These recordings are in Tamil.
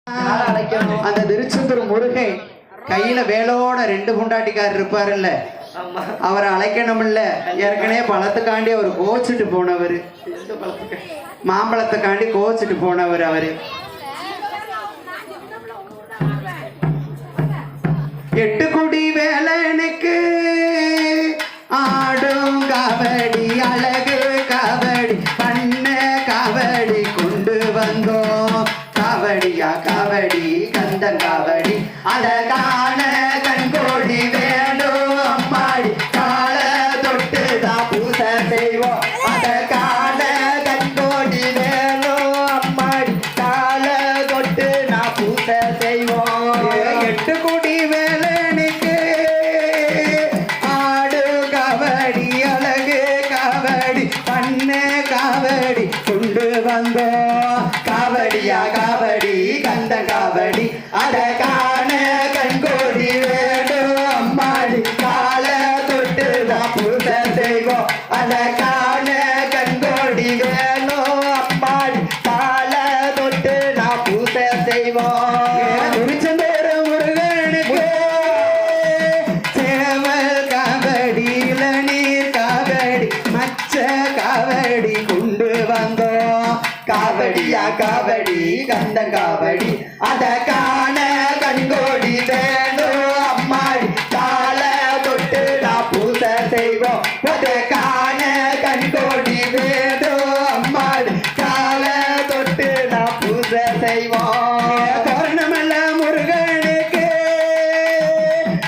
அந்த திருச்செந்தூர் முருகை கையில வேலோட 2 பொண்டாட்டிக்காரர் இருப்பாருல்ல, அவரை அழைக்கணும்ல. ஏற்கனவே பழத்துக்காண்டி அவர் கோச்சிட்டு போனவர், மாம்பழத்துக்காண்டி கோச்சிட்டு போனவர். அவரு 8 குடி வேலனுக்கு ஆடும் காவடி, அழகு காவடி, பண்ண காவடி கொண்டு வந்தோம். காவடியா காவடி, கந்தன் காவடி, அழகான கண்கோடி வேணும் அம்மாடி. கால தொட்டு தான் பூசை செய்வோம், அழகான கண்கோடி வேணும் அம்மாடி. கால தொட்டு நான் பூசை செய்வோம். 8 குடி வேலனுக்கு ஆடு காவடி, அழகு காவடி, பண்ண காவடி கொண்டு வந்தோம். காவடியா காவடி, கந்த காவடி, அழகான கண்கோடி வேணும் அம்மாடி. கால தொட்டு தான் பூசை செய்வோம், அழகான கண்கோடி வேணும் அம்மாடி. கால தொட்டு நான் பூசை செய்வோம். திருச்செந்தூர் முருகனுக்கு சேவல் காவடி, இளநீர் காவடி, மச்ச காவடி கொண்டு வந்தோம். காவடியா காவடி, கந்த காவடி, அழகான கண்கோடி வேணும் அம்மாடி. கால தொட்டு நான் பூசை செய்வோம், அழகான கண்கோடி வேணும் அம்மாடி. கால தொட்டு நான் பூசை செய்வோம். காரணமல்ல முருகனுக்கு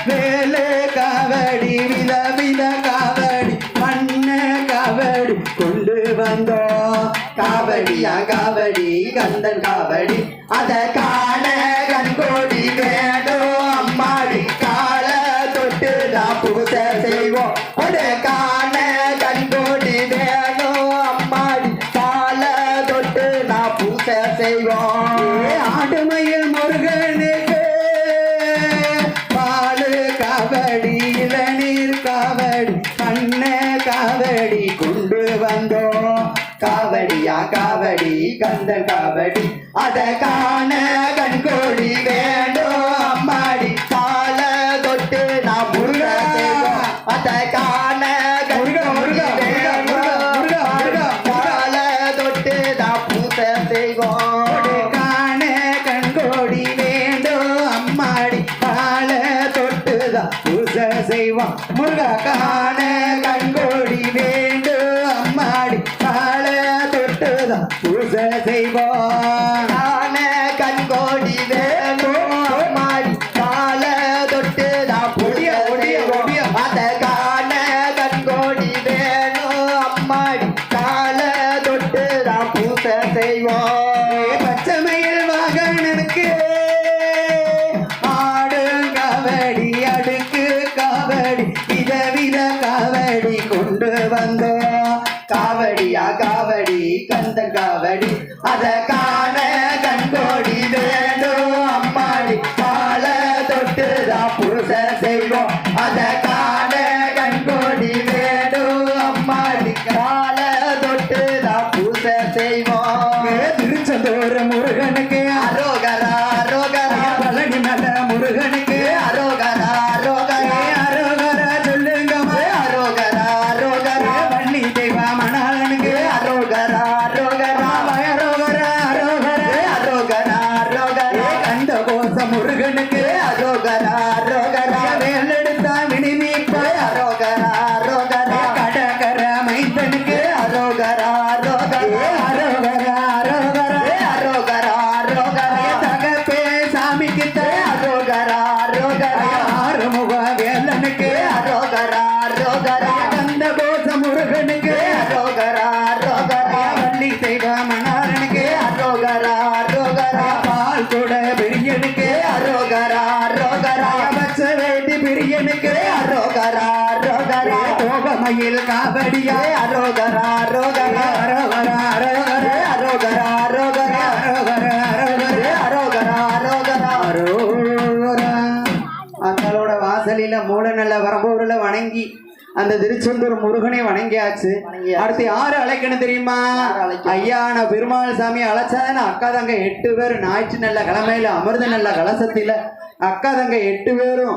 வேலு காவடி, வித வித காவடி, மண்ண காவடி கொண்டு வந்தோம். காவடியா காவடி, கந்தன் காவடி, அழகான கண்கோடி வேணும் அம்மாடி. கால தொட்டு நான் பூசை செய்வோம், அழகான கண்கோடி வேணும் அம்மாடி. கால தொட்டு நான் பூசை செய்வோம். ஆடுமயில் முருகனுக்கு பாலு காவடி, இளநீர் காவடி, பண்ண காவடி கொண்டு வந்தோம். காவடியா காவடி, கந்தன் காவடி, அழகான கண்கோடி வேணும் அம்மாடி. கால தொட்டு நான் பூசை செய்வோம், அழகான கண்கோடி வேணும். கால தொட்டு நான் பூசை செய்வோம், அழகான கண்கோடி வேண்டும் அம்மாடி. கால தொட்டு தான் பூசை செய்வோம், முருகா. காண கண்கோடி வேண்டும் அம்மாடி. கால தொட்டு தான் பூசை செய்வோம். காண கண்கோடி வேண்டும் அம்மாடி. கால தொட்டு தான் பூசை செய்வோம், அழகான கண்கோடி வேணும் அம்மாடி. கால தொட்டு தான் பூசை செய்வோம். பச்சைமயில் வாகனனுக்கு ஆடு காவடி, அடுக்கு காவடி, விதவித காவடி கொண்டு வந்தோம். காவடியா காவடி, கந்த காவடி, அழகான கண்கோடி வேணும் அம்மாடி. கால தொட்டு தான் பூசை செய்வோம், அழகான கண்கோடி வேணும் அம்மாடி. கால தொட்டு தான் பூசை செய்வோம். திருச்செந்தூர் முருகனுக்கு அரோகரா அரோகரா, பழனி மல முருகனுக்கு அரோகரா அரோகரா, அரோகரா சொல்லுங்க அரோகரா அரோகரா. வள்ளி தெய்வ மணாளனுக்கு அரோகரா அரோகரா, அரோகரா அரோகரா, அரோகரா அரோகரா. கந்த கோச முருகனுக்கு அரோகரா அரோகரா, வேலெடுத்தா வினிமீப்ப அரோகரா அரோகரா. கடகர மைந்தனுக்கு அரோகரா அரோகரா, அரோகரா அரோகரா, அரோகரா அரோகரா. தகப்பே சாமிக்கு அரோகரா அரோகரா, ஆறுமுக வேலனுக்கு அரோகரா அரோகரா. கந்த கோச முருகனுக்கு அரோகரா அரோகரா, வள்ளி தெய்வ மணாரனுக்கு அரோகரா அரோகரா. பால் கூட பிரியனுக்கு அரோகரா அரோகரா, பச்ச வேட்டி பிரியனுக்கு அரோகரா அரோகரா. கோபமயில் காவடியா அரோகரா அரோகரா, அரோகரா அரோகரா, அரோகரா அரோகரா, அரோகரா அரோகரா, அரோகரா அரோகரா, அரோகரா. அந்தளோட வாசலில மூல நல்ல வரம்பூரில் வணங்கி அந்த திருச்செந்தூர் முருகனை வணங்கியாச்சு. அடுத்து யாரு அழைக்கணும் தெரியுமா? ஐயான பெருமாள் சாமி அழைச்சாதானே அக்கா தங்க 8 பேர் ஞாயிற்று நல்ல கிழமையில அமிர்த நல்ல கலசத்தில அக்கா தங்க 8 பேரும்